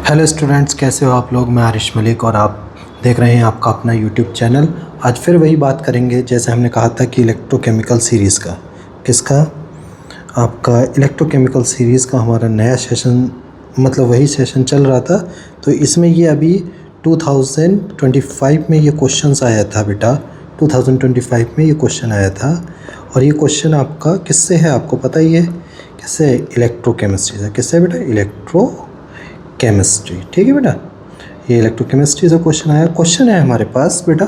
Hello students, कैसे हो आप लोग। मैं आरिश मलिक और आप देख रहे हैं आपका अपना यूट्यूब चैनल। आज फिर वही बात करेंगे जैसे हमने कहा था कि इलेक्ट्रोकेमिकल सीरीज़ का, किसका, आपका इलेक्ट्रोकेमिकल सीरीज़ का हमारा नया सेशन, मतलब वही सेशन चल रहा था। तो इसमें ये अभी 2025 में ये क्वेश्चंस आया था बेटा। 2025 में ये क्वेश्चन आया था और ये क्वेश्चन आपका किससे है आपको पता ही है, किससे, इलेक्ट्रोकेमिस्ट्री से। किससे बेटा, केमिस्ट्री। ठीक है बेटा, ये इलेक्ट्रोकेमिस्ट्री से क्वेश्चन आया। क्वेश्चन है हमारे पास बेटा,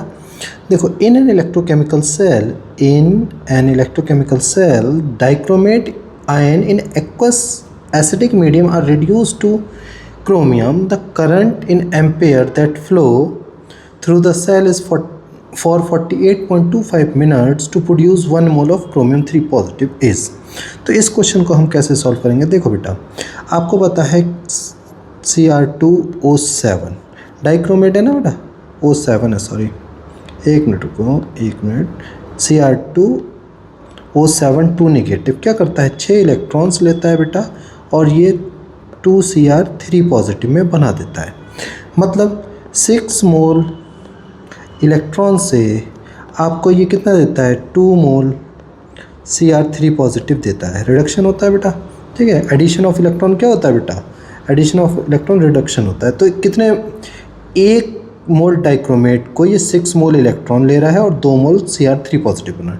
देखो, in an electrochemical cell dichromate ion in aqueous acidic medium are reduced to chromium. The current in ampere that flow through the cell is for 48.25 minutes to produce 1 mole of chromium 3 positive is। तो इस question को हम कैसे solve करेंगे। देखो बेटा, आपको पता है Cr2O7 डाइक्रोमेट है ना बेटा, O7 है, सॉरी एक मिनट रुको, एक मिनट। Cr2O7 2 नेगेटिव क्या करता है, 6 इलेक्ट्रॉन्स लेता है बेटा और ये 2Cr3 पॉजिटिव में बना देता है। मतलब 6 मोल इलेक्ट्रॉन से आपको ये कितना देता है, 2 मोल Cr3 पॉजिटिव देता है। रिडक्शन होता है बेटा, ठीक है। एडिशन ऑफ इलेक्ट्रॉन क्या होता है बेटा, एडिशन ऑफ इलेक्ट्रॉन रिडक्शन होता है। तो कितने, 1 मोल डाइक्रोमेट को ये 6 मोल इलेक्ट्रॉन ले रहा है और 2 मोल Cr3 पॉजिटिव बना है।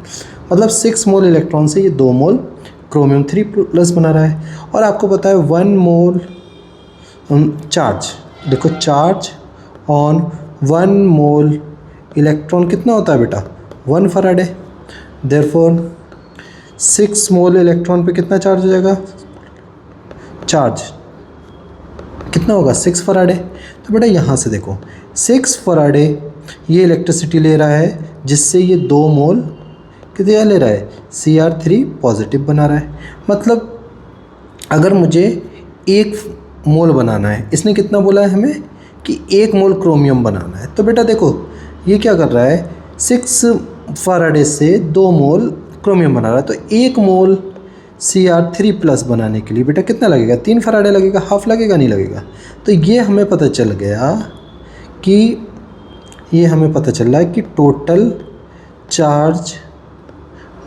मतलब 6 मोल इलेक्ट्रॉन से ये 2 मोल क्रोमियम 3 प्लस बना रहा है। और आपको पता है 1 मोल चार्ज, देखो चार्ज ऑन 1 मोल इलेक्ट्रॉन कितना होता है बेटा, 1 फराडे। देयरफॉर 6 मोल इलेक्ट्रॉन पे कितना चार्ज हो जाएगा, चार्ज कितना होगा, 6 फराडे। तो बेटा यहाँ से देखो 6 फराडे ये इलेक्ट्रिसिटी ले रहा है जिससे ये 2 मोल कितना ले रहा है, Cr3 पॉजिटिव बना रहा है। मतलब अगर मुझे 1 मोल बनाना है, इसने कितना बोला है हमें कि 1 मोल क्रोमियम बनाना है। तो बेटा देखो ये क्या कर रहा है, 6 फराडे से 2 मोल क्रोमियम बना रहा है। तो 1 मोल Cr3 प्लस बनाने के लिए बेटा कितना लगेगा, 3 फराडे लगेगा, हाफ लगेगा, नहीं लगेगा। तो ये हमें पता चल गया कि ये हमें पता चल रहा है कि टोटल चार्ज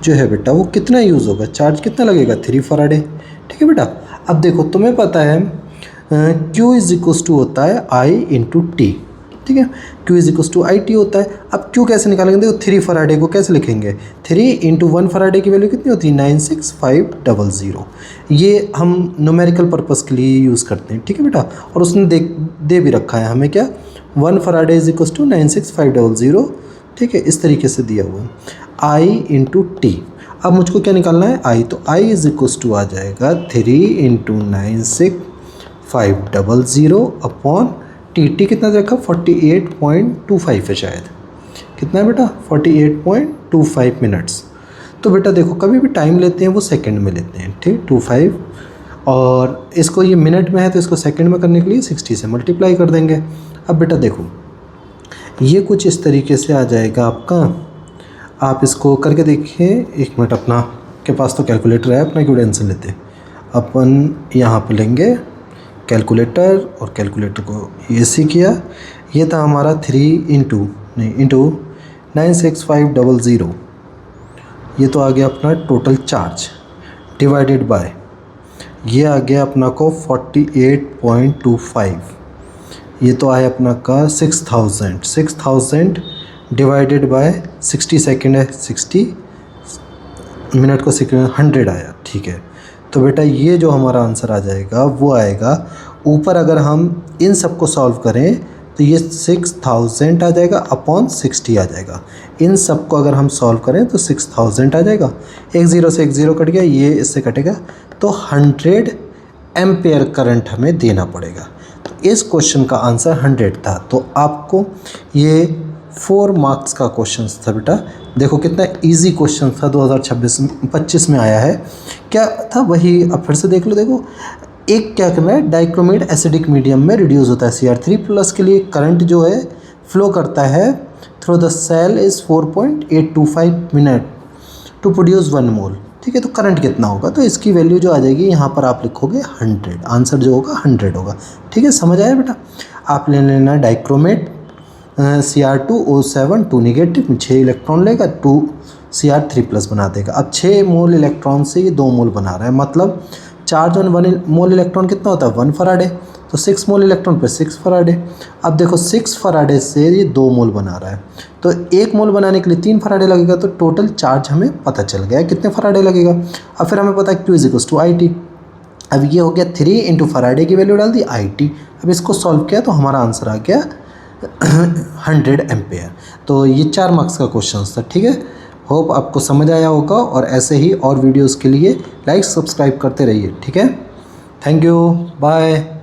जो है बेटा वो कितना यूज़ होगा, चार्ज कितना लगेगा, 3 फराडे। ठीक है बेटा। अब देखो तुम्हें पता है Q इज इक्वस टू होता है I इंटू टी, ठीक है। Q is equals to IT होता है। अब Q कैसे निकालेंगे, देखो 3 फराडे को कैसे लिखेंगे, 3 इंटू 1 फराडे की वैल्यू कितनी होती है, 96500। ये हम न्यूमेरिकल पर्पस के लिए यूज़ करते हैं, ठीक है बेटा। और उसने दे भी रखा है हमें क्या, 1 फराडे इज इक्वस टू 96500, ठीक है, इस तरीके से दिया हुआ है, I इंटू टी। अब मुझको क्या निकालना है, I, तो I इज इक्वस टू आ जाएगा 3 इंटू 96500 अपॉन टी कितना रखा, 48.25 है शायद, कितना है बेटा, 48.25 मिनट्स। तो बेटा देखो कभी भी टाइम लेते हैं वो सेकंड में लेते हैं, ठीक, 25, और इसको ये मिनट में है तो इसको सेकंड में करने के लिए 60 से मल्टीप्लाई कर देंगे। अब बेटा देखो ये कुछ इस तरीके से आ जाएगा आपका, आप इसको करके देखिए। एक मिनट, अपना के पास तो कैलकुलेटर है, अपना क्यों टेंशन लेते हैं। अपन यहाँ पे लेंगे कैलकुलेटर और कैलकुलेटर को ऐसे किया, ये था हमारा 3 इंटू 96500, ये तो आ गया अपना टोटल चार्ज, डिवाइडेड बाय ये आ गया अपना को 48.25, ये तो आया अपना का 6000 डिवाइडेड बाय 60 सेकेंड है, 60 मिनट को सेकेंड 100 आया, ठीक है। तो बेटा ये जो हमारा आंसर आ जाएगा वो आएगा ऊपर, अगर हम इन सब को सॉल्व करें तो ये 6000 आ जाएगा अपॉन 60 आ जाएगा। इन सब को अगर हम सॉल्व करें तो 6000 आ जाएगा, एक ज़ीरो से एक ज़ीरो कट गया, ये इससे कटेगा, तो 100 एम्पेयर करंट हमें देना पड़ेगा। तो इस क्वेश्चन का आंसर 100 था। तो आपको ये 4 मार्क्स का क्वेश्चन था बेटा। देखो कितना इजी क्वेश्चन था, 2025 में आया है। क्या था वही, अब फिर से देख लो। देखो एक क्या करना है, डाइक्रोमेट एसिडिक मीडियम में रिड्यूस होता है Cr3 प्लस के लिए करंट जो है फ्लो करता है through the cell is 4.825 minute to produce 1 mole, ठीक है। तो करंट कितना होगा, तो इसकी वैल्यू जो आ जाएगी यहाँ पर आप लिखोगे 100, आंसर जो होगा 100 होगा। ठीक है, समझ आया बेटा। आप ले लेना डाइक्रोमेट Cr2O7 2 नेगेटिव, 6 इलेक्ट्रॉन लेगा, 2 Cr3+ बना देगा। अब 6 मोल इलेक्ट्रॉन से ये 2 मोल बना रहा है, मतलब चार्ज ऑन 1 मोल इलेक्ट्रॉन कितना होता है 1 फराडे, तो 6 मोल इलेक्ट्रॉन पे 6 फराडे। अब देखो 6 फराडे से ये 2 मोल बना रहा है, तो 1 मोल बनाने के लिए 3 फराडे लगेगा, तो टोटल चार्ज हमें पता चल गया है कितने फराडे लगेगा। अब फिर हमें पता है Q = IT। अब ये हो गया 3 इंटू फराडे की वैल्यू डाल दी IT। अब इसको सॉल्व किया तो हमारा आंसर आ गया 100 एम्पेयर। तो ये 4 मार्क्स का क्वेश्चन था। ठीक है, होप आपको समझ आया होगा, और ऐसे ही और वीडियोस के लिए लाइक सब्सक्राइब करते रहिए। ठीक है, थैंक यू, बाय।